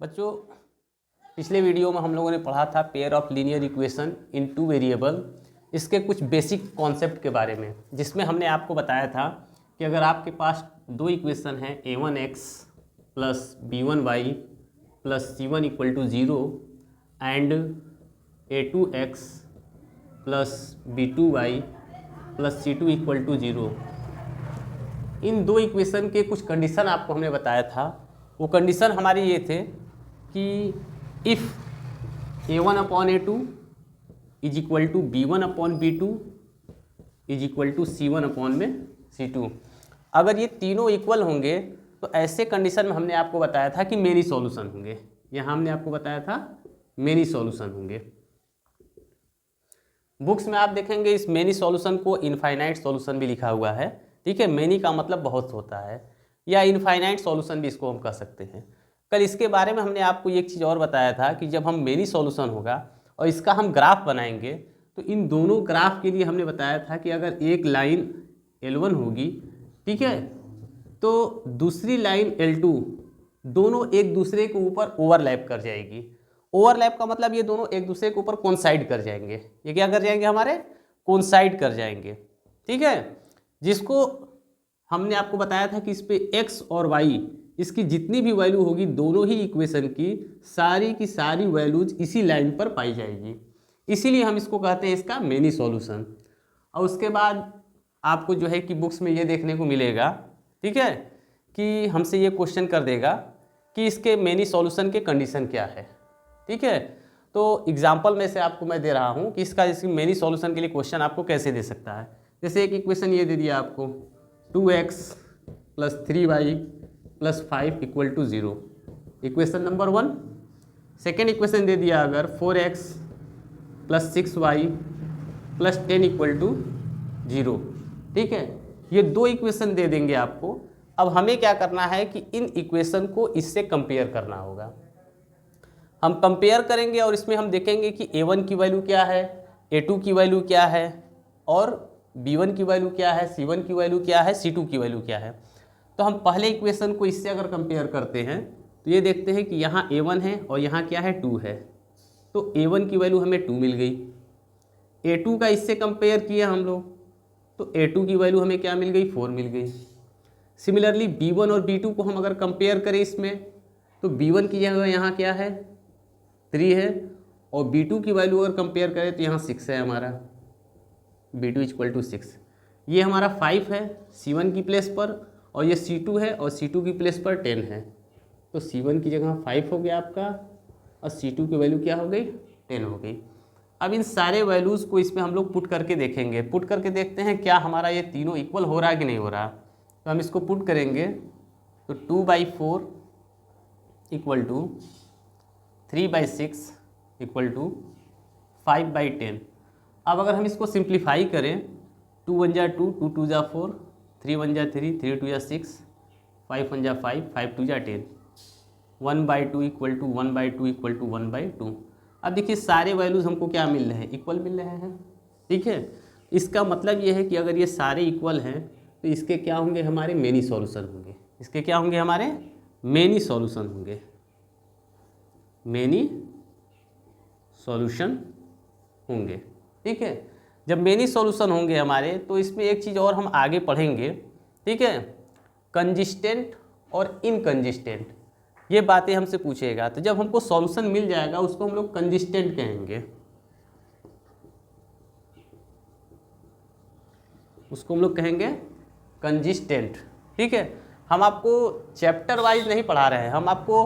बच्चों पिछले वीडियो में हम लोगों ने पढ़ा था pair of linear equation in two variable, इसके कुछ बेसिक कॉन्सेप्ट के बारे में, जिसमें हमने आपको बताया था कि अगर आपके पास दो इक्वेशन हैं a1x plus b1y plus c1 equal to 0 and a2x plus b2y plus c2 equal to 0, इन दो इक्वेशन के कुछ कंडीशन आपको हमने बताया था। वो कंडीशन हमारे ये थे कि if a1 upon a2 is equal to b1 upon b2 is equal to c1 upon में c2, अगर ये तीनों इक्वल होंगे तो ऐसे कंडीशन में हमने आपको बताया था कि मेनी सॉल्यूशन होंगे। यहाँ हमने आपको बताया था मेनी सॉल्यूशन होंगे। बुक्स में आप देखेंगे इस मेनी सॉल्यूशन को इनफाइनाइट सॉल्यूशन भी लिखा हुआ है। ठीक है, मेनी का मतलब बहुत होता है, या इनफाइनाइट सॉल्यूशन भी इसको हम कह सकते हैं। कल इसके बारे में हमने आपको एक चीज़ और बताया था कि जब हम मेनी सॉल्यूशन होगा और इसका हम ग्राफ बनाएंगे तो इन दोनों ग्राफ के लिए हमने बताया था कि अगर एक लाइन L1 होगी, ठीक है, तो दूसरी लाइन L2, दोनों एक दूसरे के ऊपर ओवरलैप कर जाएगी। ओवरलैप का मतलब ये दोनों एक दूसरे के ऊपर कोइंसाइड कर जाएंगे। ये क्या कर जाएंगे, हमारे कोइंसाइड कर जाएंगे। ठीक है, जिसको हमने आपको बताया था कि इस पे x और y, इसकी जितनी भी वैल्यू होगी दोनों ही इक्वेशन की सारी वैल्यूज इसी लाइन पर पाई जाएगी, इसीलिए हम इसको कहते हैं इसका मेनी सॉल्यूशन। और उसके बाद आपको जो है कि बुक्स में ये देखने को मिलेगा, ठीक है, कि हमसे ये क्वेश्चन कर देगा कि इसके मेनी सॉल्यूशन के कंडीशन क्या है। ठीक है, तो एग्जाम्पल में से आपको मैं दे रहा हूँ कि इसकी मेनी सॉल्यूशन के लिए क्वेश्चन आपको कैसे दे सकता है। जैसे एक इक्वेशन ये दे दिया आपको 2x plus 3y plus 5 equal to 0, equation number 1। Second equation दे दिया अगर 4x plus 6y plus 10 equal to 0। ठीक है, ये दो इक्वेशन दे देंगे आपको। अब हमें क्या करना है कि इन इक्वेशन को इससे कंपेयर करना होगा। हम कंपेयर करेंगे और इसमें हम देखेंगे कि a1 की वैल्यू क्या है, a2 की वैल्यू क्या है, और b1 की वैल्यू क्या है, c1 की वैल्यू क्या है, c2 की वैल्यू क्या है। तो हम पहले इक्वेशन को इससे अगर कंपेयर करते हैं तो ये देखते हैं कि यहाँ a1 है और यहाँ क्या है 2 है, तो a1 की वैल्यू हमें 2 मिल गई। a2 का इससे कंपेयर किया हम लोग तो a2 की वैल्यू हमें क्या मिल गई, 4 मिल गई। सिमिलरली b1 और b2 को हम अगर कंपेयर करें इसमें तो b1 की जगह यहाँ क्या है 3 है, और b2 की वैल्यू अगर कंपेयर करें तो यहाँ 6 है हमारा, b2 इक्वल टू 6। ये हमारा 5 है c1 की प्लेस पर, और ये c2 है और c2 की प्लेस पर 10 है, तो c1 की जगह 5 हो गया आपका और c2 की वैल्यू क्या हो गई, 10 हो गई। अब इन सारे वैल्यूज़ को इसमें हम लोग पुट करके देखेंगे, पुट करके देखते हैं क्या हमारा ये तीनों इक्वल हो रहा है कि नहीं हो रहा। तो हम इसको पुट करेंगे तो 2/4 इक्वल टू 3/6 इक्वल टू 5/10। अब अगर हम इसको सिंप्लीफाई करें 2 1 जा 2, 2 2 जा 4, 3 1 जा 3, 3 2 जा 6, 5 1 जा 5, 5 2 जा 10, 1/2 इक्वल टू 1/2 इक्वल टू 1/2। अब देखिए सारे वैल्यूज़ हमको क्या मिल रहे हैं, इक्वल मिल रहे हैं। ठीक है, इसका मतलब ये है कि अगर ये सारे इक्वल हैं तो इसके क्या होंगे, हमारे मेनी सॉल्यूशन होंगे। इसके क्या होंगे, हमारे मेनी सॉल्यूशन होंगे, मेनी सॉल्यूशन होंगे। ठीक है, जब मेनी सॉल्यूशन होंगे हमारे तो इसमें एक चीज़ और हम आगे पढ़ेंगे। ठीक है, कंजिस्टेंट और इनकंजिस्टेंट, ये बातें हमसे पूछेगा। तो जब हमको सॉल्यूशन मिल जाएगा उसको हम लोग कंजिस्टेंट कहेंगे, उसको हम लोग कहेंगे कंजिस्टेंट। ठीक है, हम आपको चैप्टर वाइज नहीं पढ़ा रहे हैं, हम आपको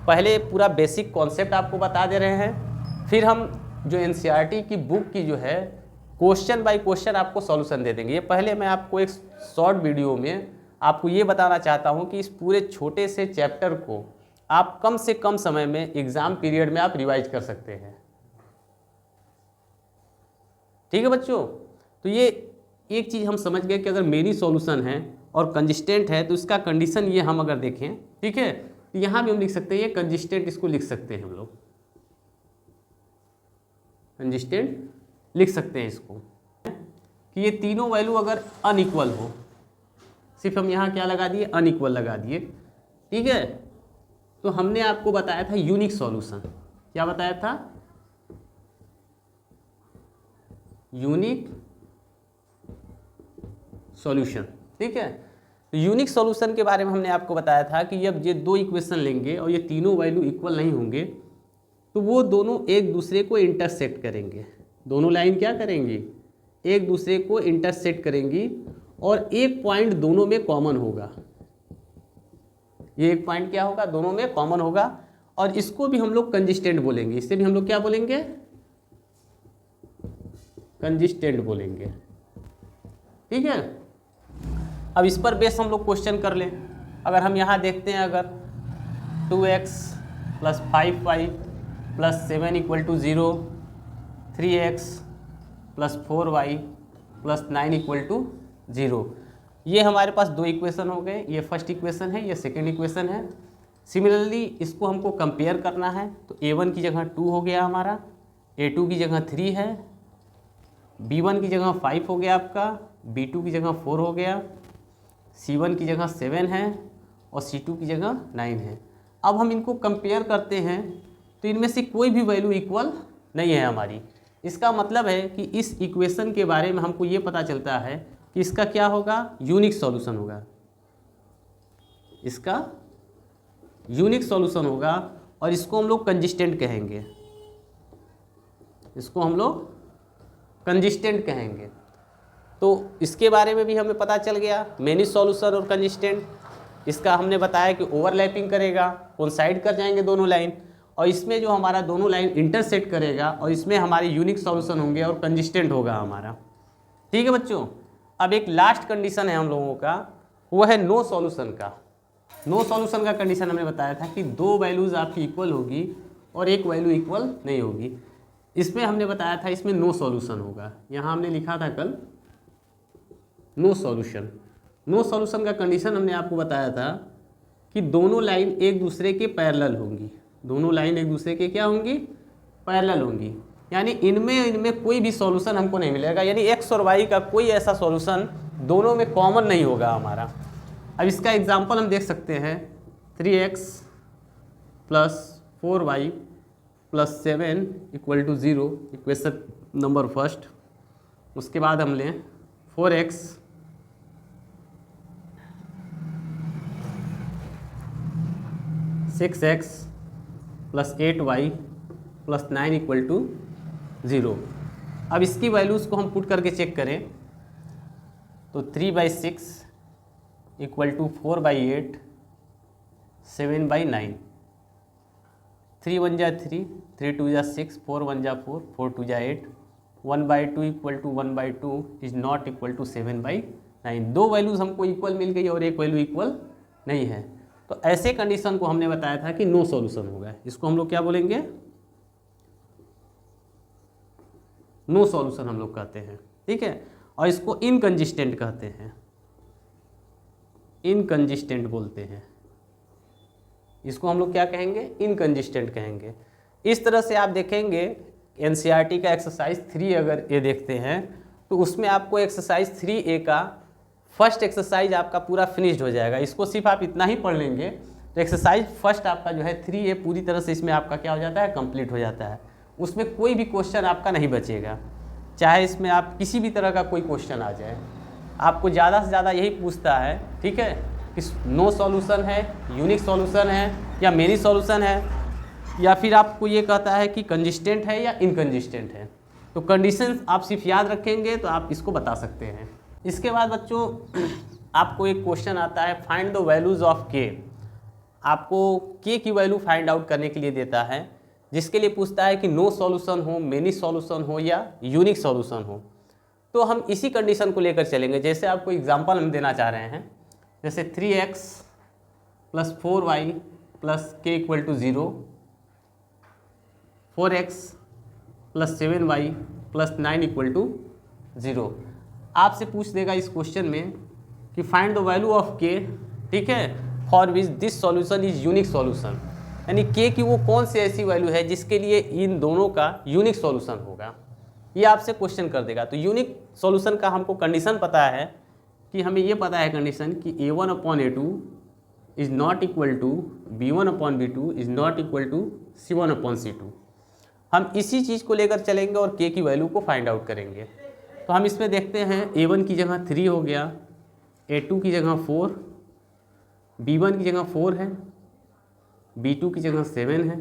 पहले पूरा बेसिक कॉन्सेप्ट आपको बता दे रहे हैं, फिर हम जो एनसीईआरटी की बुक की जो है क्वेश्चन बाय क्वेश्चन आपको सॉल्यूशन दे देंगे। ये पहले मैं आपको एक शॉर्ट वीडियो में आपको ये बताना चाहता हूँ कि इस पूरे छोटे से चैप्टर को आप कम से कम समय में एग्ज़ाम पीरियड में आप रिवाइज कर सकते हैं। ठीक है बच्चों, तो ये एक चीज़ हम समझ गए कि अगर मेनी सॉल्यूशन है और कंजिस्टेंट है तो इसका कंडीशन ये हम अगर देखें, ठीक है, तो यहाँ भी हम लिख सकते हैं ये कंजिस्टेंट, इसको लिख सकते हैं हम लोग कंजिस्टेंट लिख सकते हैं इसको, कि ये तीनों वैल्यू अगर अनइक्वल हो, सिर्फ हम यहाँ क्या लगा दिए, अनइक्वल लगा दिए। ठीक है, तो हमने आपको बताया था यूनिक सॉल्यूशन। क्या बताया था? Unique solution. ठीक है, तो यूनिक सॉल्यूशन के बारे में हमने आपको बताया था कि जब ये दो इक्वेशन लेंगे और ये तीनों वैल्यू इक्वल नहीं होंगे तो वो दोनों एक दूसरे को इंटरसेक्ट करेंगे। दोनों लाइन क्या करेंगी? एक दूसरे को इंटरसेक्ट करेंगी और एक पॉइंट दोनों में कॉमन होगा। ये एक पॉइंट क्या होगा? दोनों में कॉमन होगा, और इसको भी हम लोग कंजिस्टेंट बोलेंगे। इससे भी हम लोग क्या बोलेंगे? कंजिस्टेंट बोलेंगे। ठीक है, अब इस पर बेस हम लोग क्वेश्चन कर लें। अगर हम यहाँ देखते हैं, अगर 2x + 5y + 7 = 0, 3x + 4y + 9 = 0, ये हमारे पास दो इक्वेशन हो गए। ये फर्स्ट इक्वेशन है, ये सेकंड इक्वेशन है। सिमिलरली इसको हमको कंपेयर करना है, तो a1 की जगह 2 हो गया हमारा, a2 की जगह 3 है, b1 की जगह 5 हो गया आपका, b2 की जगह 4 हो गया, c1 की जगह 7 है और c2 की जगह 9 है। अब हम इनको कंपेयर करते हैं तो इनमें से कोई भी वैल्यू इक्वल नहीं है हमारी। इसका मतलब है कि इस इक्वेशन के बारे में हमको ये पता चलता है कि इसका क्या होगा? यूनिक सॉल्यूशन होगा। इसका यूनिक सॉल्यूशन होगा और इसको हम लोग कंजिस्टेंट कहेंगे। इसको हम लोग कंजिस्टेंट कहेंगे। तो इसके बारे में भी हमें पता चल गया, मेनी सॉल्यूशन और कंजिस्टेंट। इसका हमने बताया कि ओवरलैपिंग करेगा, कोइंसाइड कर जाएंगे दोनों लाइन, और इसमें जो हमारा दोनों लाइन इंटरसेक्ट करेगा और इसमें हमारे यूनिक सॉल्यूशन होंगे और कंजिस्टेंट होगा हमारा। ठीक है बच्चों, अब एक लास्ट कंडीशन है हम लोगों का, वो है नो सॉल्यूशन का। नो सॉल्यूशन का कंडीशन हमने बताया था कि दो वैल्यूज़ आपकी इक्वल होगी और एक वैल्यू इक्वल नहीं होगी। इसमें हमने बताया था इसमें नो सॉल्यूशन होगा। यहाँ हमने लिखा था कल नो सॉल्यूशन। नो सॉल्यूशन का कंडीशन हमने आपको बताया था कि दोनों लाइन एक दूसरे के पैरेलल होंगी। दोनों लाइन एक दूसरे के क्या होंगी? पैरेलल होंगी। यानी इनमें कोई भी सॉल्यूशन हमको नहीं मिलेगा, यानी एक्स और वाई का कोई ऐसा सॉल्यूशन दोनों में कॉमन नहीं होगा हमारा। अब इसका एग्जांपल हम देख सकते हैं, 3x + 4y + 7 = 0, equation number first. उसके बाद हम लें 4x + 6x + 8y + 9 = 0। अब इसकी वैल्यूज़ को हम पुट करके चेक करें तो 3/6 = 4/8, 7/9, 3 × 1 = 3, 3 × 2 = 6, 4 × 1 = 4, 4 × 2 = 8, 1/2 = 1/2 इज नॉट इक्वल टू 7/9। दो वैल्यूज़ हमको इक्वल मिल गई और एक वैल्यू इक्वल नहीं है। तो ऐसे कंडीशन को हमने बताया था कि नो सॉल्यूशन होगा। इसको हम लोग क्या बोलेंगे? नो सॉल्यूशन हम लोग कहते हैं। ठीक है, और इसको इनकंजिस्टेंट कहते हैं, इनकंजिस्टेंट बोलते हैं। इसको हम लोग क्या कहेंगे? इनकंजिस्टेंट कहेंगे। इस तरह से आप देखेंगे एनसीईआरटी का एक्सरसाइज 3 अगर ये देखते हैं तो उसमें आपको एक्सरसाइज 3A का फर्स्ट एक्सरसाइज आपका पूरा फिनिश्ड हो जाएगा। इसको सिर्फ आप इतना ही पढ़ लेंगे तो एक्सरसाइज फर्स्ट आपका जो है 3A पूरी तरह से इसमें आपका क्या हो जाता है? कंप्लीट हो जाता है। उसमें कोई भी क्वेश्चन आपका नहीं बचेगा, चाहे इसमें आप किसी भी तरह का कोई क्वेश्चन आ जाए। आपको ज़्यादा से ज़्यादा यही पूछता है, ठीक है, कि नो सॉल्यूशन है, यूनिक सॉल्यूशन है या मेनी सॉल्यूशन है, या फिर आपको ये कहता है कि कंजिस्टेंट है या इनकंजिस्टेंट है। तो कंडीशन आप सिर्फ याद रखेंगे तो आप इसको बता सकते हैं। इसके बाद बच्चों आपको एक क्वेश्चन आता है, फाइंड द वैल्यूज़ ऑफ के। आपको के की वैल्यू फाइंड आउट करने के लिए देता है, जिसके लिए पूछता है कि नो सॉल्यूशन हो, मेनी सॉल्यूशन हो या यूनिक सॉल्यूशन हो। तो हम इसी कंडीशन को लेकर चलेंगे। जैसे आपको एग्जांपल हम देना चाह रहे हैं, जैसे 3x + 4y + k = 0, 4x + 7y + 9 = 0। आपसे पूछ देगा इस क्वेश्चन में कि फाइंड द वैल्यू ऑफ के, ठीक है, for which this solution is unique solution. यानी के की वो कौन सी ऐसी वैल्यू है जिसके लिए इन दोनों का यूनिक सॉल्यूशन होगा, ये आपसे क्वेश्चन कर देगा। तो यूनिक सॉल्यूशन का हमको कंडीशन पता है कि हमें ये पता है कंडीशन कि a1/a2 is not equal to B1/B2 is not equal to C1/C2। हम इसी चीज़ को लेकर चलेंगे और k की वैल्यू को फाइंड आउट करेंगे। तो हम इसमें देखते हैं A1 की जगह 3 हो गया, A2 की जगह 4, B1 की जगह 4 है, B2 की जगह 7 है,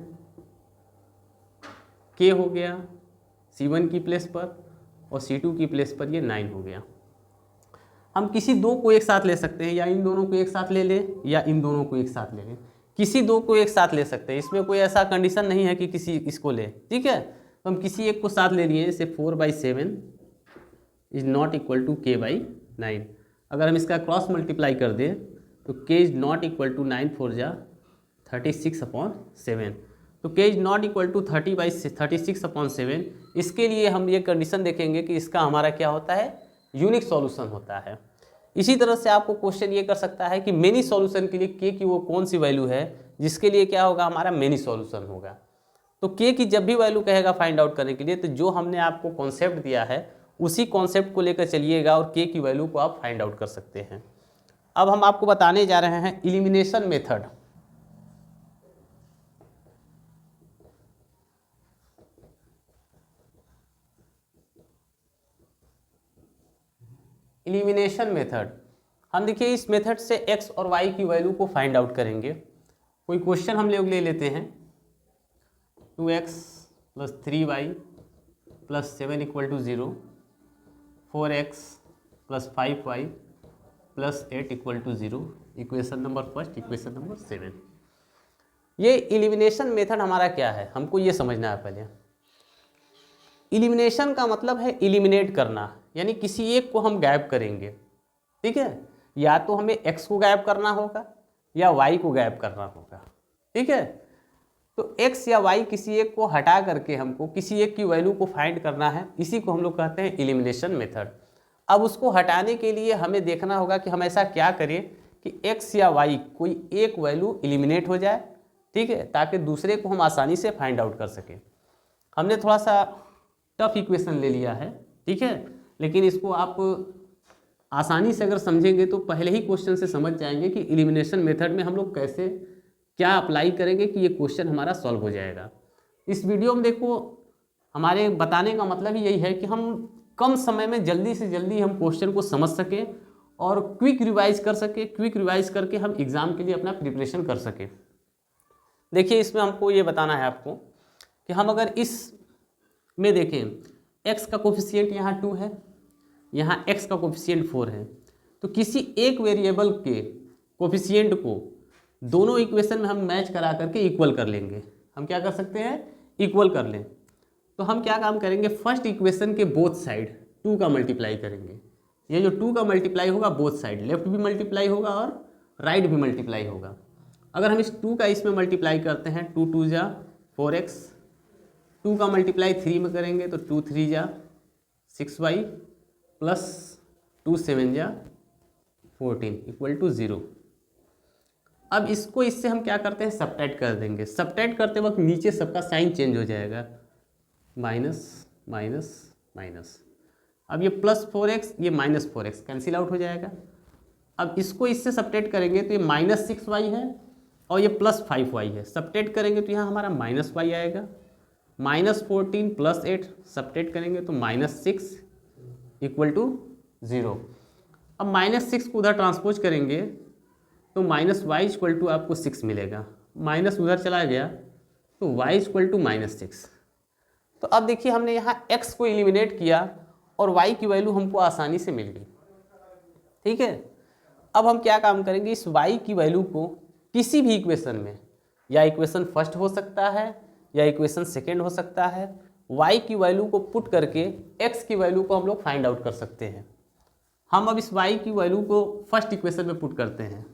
k हो गया C1 की प्लेस पर और C2 की प्लेस पर ये 9 हो गया। हम किसी दो को एक साथ ले सकते हैं, या इन दोनों को एक साथ ले लें या इन दोनों को एक साथ ले लें, किसी दो को एक साथ ले सकते हैं। इसमें कोई ऐसा कंडीशन नहीं है कि किसी इसको ले, ठीक है। तो हम किसी एक को साथ ले लिए, जैसे 4/7 is not equal to k/9। अगर हम इसका क्रॉस मल्टीप्लाई कर दें तो k is not equal to 9 4 जा 36/7। तो k is not equal to 36/7। इसके लिए हम ये कंडीशन देखेंगे कि इसका हमारा क्या होता है, यूनिक सॉल्यूशन होता है। इसी तरह से आपको क्वेश्चन ये कर सकता है कि मेनी सॉल्यूशन के लिए k की वो कौन सी वैल्यू है जिसके लिए क्या होगा, हमारा मेनी सॉल्यूशन होगा। तो k की जब भी वैल्यू कहेगा फाइंड आउट करने के लिए, तो जो हमने आपको कॉन्सेप्ट दिया है उसी कॉन्सेप्ट को लेकर चलिएगा और k की वैल्यू को आप फाइंड आउट कर सकते हैं। अब हम आपको बताने जा रहे हैं एलिमिनेशन मेथड। एलिमिनेशन मेथड, हम देखिए इस मेथड से x और y की वैल्यू को फाइंड आउट करेंगे। कोई क्वेश्चन हम लोग ले लेते हैं, 2x + 3y + 7 = 0, 4x + 5y + 8 = 0, equation number first, equation number 7। ये एलिमिनेशन मेथड हमारा क्या है, हमको ये समझना है पहले। एलिमिनेशन का मतलब है एलिमिनेट करना, यानी किसी एक को हम गायब करेंगे, ठीक है। या तो हमें x को गायब करना होगा या y को गायब करना होगा, ठीक है। तो x या y किसी एक को हटा करके हमको किसी एक की वैल्यू को फाइंड करना है, इसी को हम लोग कहते हैं एलिमिनेशन मेथड। अब उसको हटाने के लिए हमें देखना होगा कि हम ऐसा क्या करें कि x या y कोई एक वैल्यू एलिमिनेट हो जाए, ठीक है, ताकि दूसरे को हम आसानी से फाइंड आउट कर सकें। हमने थोड़ा सा टफ इक्वेशन ले लिया है, ठीक है, लेकिन इसको आप आसानी से अगर समझेंगे तो पहले ही क्वेश्चन से समझ जाएंगे कि एलिमिनेशन मेथड में हम लोग कैसे क्या अप्लाई करेंगे कि ये क्वेश्चन हमारा सॉल्व हो जाएगा। इस वीडियो में देखो, हमारे बताने का मतलब ही यही है कि हम कम समय में जल्दी से जल्दी हम क्वेश्चन को समझ सकें और क्विक रिवाइज कर सकें, क्विक रिवाइज करके हम एग्ज़ाम के लिए अपना प्रिपरेशन कर सकें। देखिए इसमें हमको ये बताना है आपको कि हम अगर इस में देखें x का कोफिशिएंट यहाँ 2 है, यहाँ x का कोफिशिएंट 4 है, तो किसी एक वेरिएबल के कोफिशिएंट को दोनों इक्वेशन में हम मैच करा करके इक्वल कर लेंगे। हम क्या कर सकते हैं, इक्वल कर लें। तो हम क्या काम करेंगे, फर्स्ट इक्वेशन के बोथ साइड 2 का मल्टीप्लाई करेंगे। ये जो 2 का मल्टीप्लाई होगा बोथ साइड, लेफ्ट भी मल्टीप्लाई होगा और राइट भी मल्टीप्लाई होगा। अगर हम इस 2 का इसमें मल्टीप्लाई करते हैं, 2 2 जा 4x, 2 का मल्टीप्लाई 3 में करेंगे तो 2 3 जा 6y प्लस 2 7 जा 14 = 0। अब इसको इससे हम क्या करते हैं, सब्ट्रैक्ट कर देंगे। सब्ट्रैक्ट करते वक्त नीचे सबका साइन चेंज हो जाएगा, माइनस माइनस माइनस। अब ये प्लस 4x ये माइनस 4x कैंसिल आउट हो जाएगा। अब इसको इससे सब्ट्रैक्ट करेंगे तो ये माइनस 6y है और ये प्लस 5y है। सब्ट्रैक्ट करेंगे तो यहाँ हमारा माइनस y आएगा। माइनस 14 प्लस 8 सब्ट्रैक्ट करेंगे तो माइनस 6 = 0। अब माइनस 6 को उधर ट्रांसपोज करेंगे तो माइनस y = आपको 6 मिलेगा। माइनस उधर चला गया तो y = -6। तो अब देखिए हमने यहाँ x को एलिमिनेट किया और y की वैल्यू हमको आसानी से मिल गई, ठीक है। अब हम क्या काम करेंगे, इस y की वैल्यू को किसी भी इक्वेशन में, या इक्वेशन फर्स्ट हो सकता है या इक्वेशन सेकेंड हो सकता है, y की वैल्यू को पुट करके x की वैल्यू को हम लोग फाइंड आउट कर सकते हैं। हम अब इस y की वैल्यू को फर्स्ट इक्वेशन में पुट करते हैं,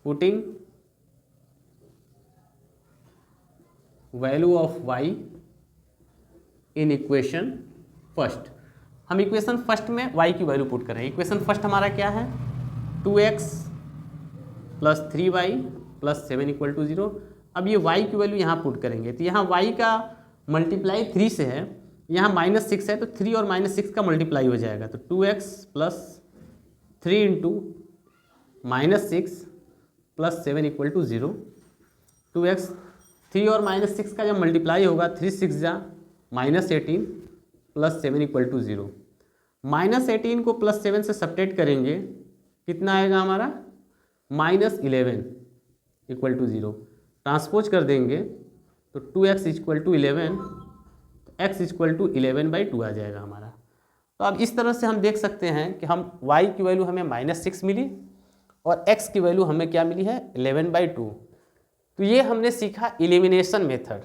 putting value of y in equation first. हम इक्वेशन फर्स्ट में y की वैल्यू पुट करें। इक्वेशन फर्स्ट हमारा क्या है, 2x + 3y + 7 = 0। अब ये y की वैल्यू यहाँ पुट करेंगे तो यहाँ y का मल्टीप्लाई 3 से है, यहाँ -6 है तो 3 और -6 का मल्टीप्लाई हो जाएगा। तो 2x + 3 × -6 + 7 = 0। 2x 3 और -6 का जब मल्टीप्लाई होगा 3 6 जा -18 + 7 = 0। -18 को +7 से सब्ट्रैक्ट करेंगे, कितना आएगा हमारा? -11 = 0। ट्रांसपोज कर देंगे तो 2x = 11, x = 11/2 आ जाएगा हमारा। तो अब इस तरह से हम देख सकते हैं कि हम y की वैल्यू हमें -6 मिली और x की वैल्यू हमें क्या मिली है? 11/2। तो ये हमने सीखा एलिमिनेशन मेथड।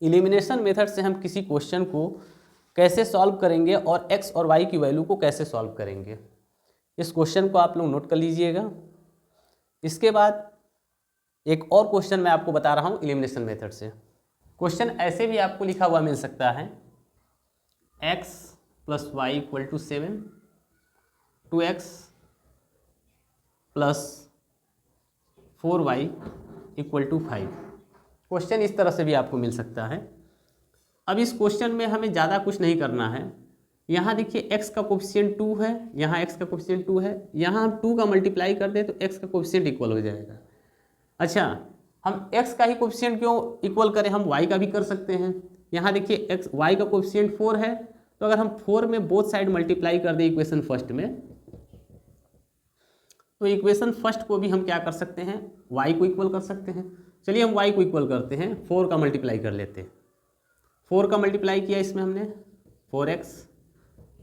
एलिमिनेशन मेथड से हम किसी क्वेश्चन को कैसे सॉल्व करेंगे और x और y की वैल्यू को कैसे सॉल्व करेंगे। इस क्वेश्चन को आप लोग नोट कर लीजिएगा। इसके बाद एक और क्वेश्चन मैं आपको बता रहा हूँ एलिमिनेशन मेथड से। क्वेश्चन ऐसे भी आपको लिखा हुआ मिल सकता है, x + y = 7, 2x + 4y = 5। Question इस तरह से भी आपको मिल सकता है। अब इस क्वेश्चन में हमें ज़्यादा कुछ नहीं करना है। यहाँ देखिए x का कोफिशिएंट 2 है, यहाँ x का कोफिशिएंट 2 है, यहाँ हम 2 का मल्टीप्लाई कर दें तो x का कोफिशिएंट इक्वल हो जाएगा। अच्छा, हम x का ही कोफिशिएंट क्यों इक्वल करें, हम y का भी कर सकते हैं। यहाँ देखिए y का कोफिशिएंट 4 है, तो अगर हम 4 में बोथ साइड मल्टीप्लाई कर दें इक्वेशन फर्स्ट में, तो इक्वेशन फर्स्ट को भी हम क्या कर सकते हैं? y को इक्वल कर सकते हैं। चलिए हम y को इक्वल करते हैं, 4 का मल्टीप्लाई कर लेते हैं। 4 का मल्टीप्लाई किया इसमें हमने 4x,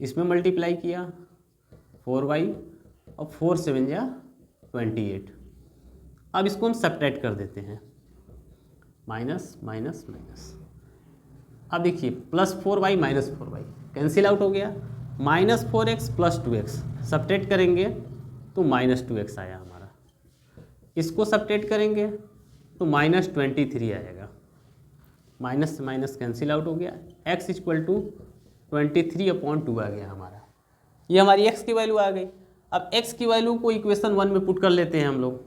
इसमें मल्टीप्लाई किया 4y और 4 7 जा 28। अब इसको हम सब्ट्रैक्ट कर देते हैं, माइनस माइनस माइनस। अब देखिए +4y -4y कैंसिल आउट हो गया, -4x + 2x सब्ट्रैक्ट करेंगे तो -2x आया हमारा। इसको सब्ट्रैक्ट करेंगे तो -23 आएगा, माइनस से माइनस कैंसिल आउट हो गया, x = 23/2 आ गया हमारा। ये हमारी x की वैल्यू आ गई। अब x की वैल्यू को इक्वेशन 1 में पुट कर लेते हैं हम लोग।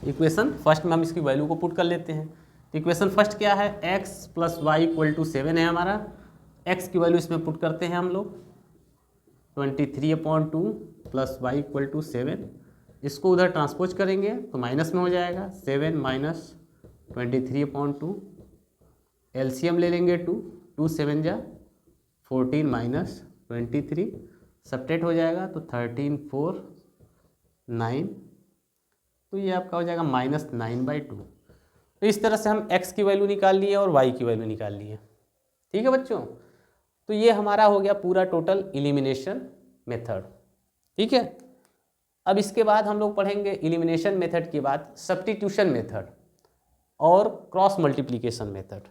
इक्वेशन फर्स्ट में हम इसकी वैल्यू को पुट कर लेते हैं। इक्वेशन फर्स्ट क्या है? x + y = 7 है हमारा। x की वैल्यू इसमें पुट करते हैं हम लोग, 23/2 + y = 7। इसको उधर ट्रांसपोज करेंगे तो माइनस में हो जाएगा, 7 - 23/2। एलसीएम ले लेंगे 2, 2 7 जा 14 - 23, सब्ट्रैक्ट हो जाएगा तो 13 4 9, तो ये आपका हो जाएगा -9/2। तो इस तरह से हम x की वैल्यू निकाल लिए और y की वैल्यू निकाल लिए। ठीक है बच्चों, तो ये हमारा हो गया पूरा टोटल एलिमिनेशन मेथड। ठीक है, अब इसके बाद हम लोग पढ़ेंगे एलिमिनेशन मेथड के बाद सब्स्टिट्यूशन मेथड और क्रॉस मल्टीप्लिकेशन मेथड।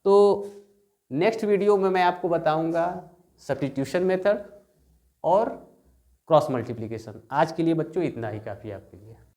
तो नेक्स्ट वीडियो में मैं आपको बताऊंगा सब्स्टिट्यूशन मेथड और क्रॉस मल्टीप्लिकेशन। आज के लिए बच्चों इतना ही काफ़ी आपके लिए।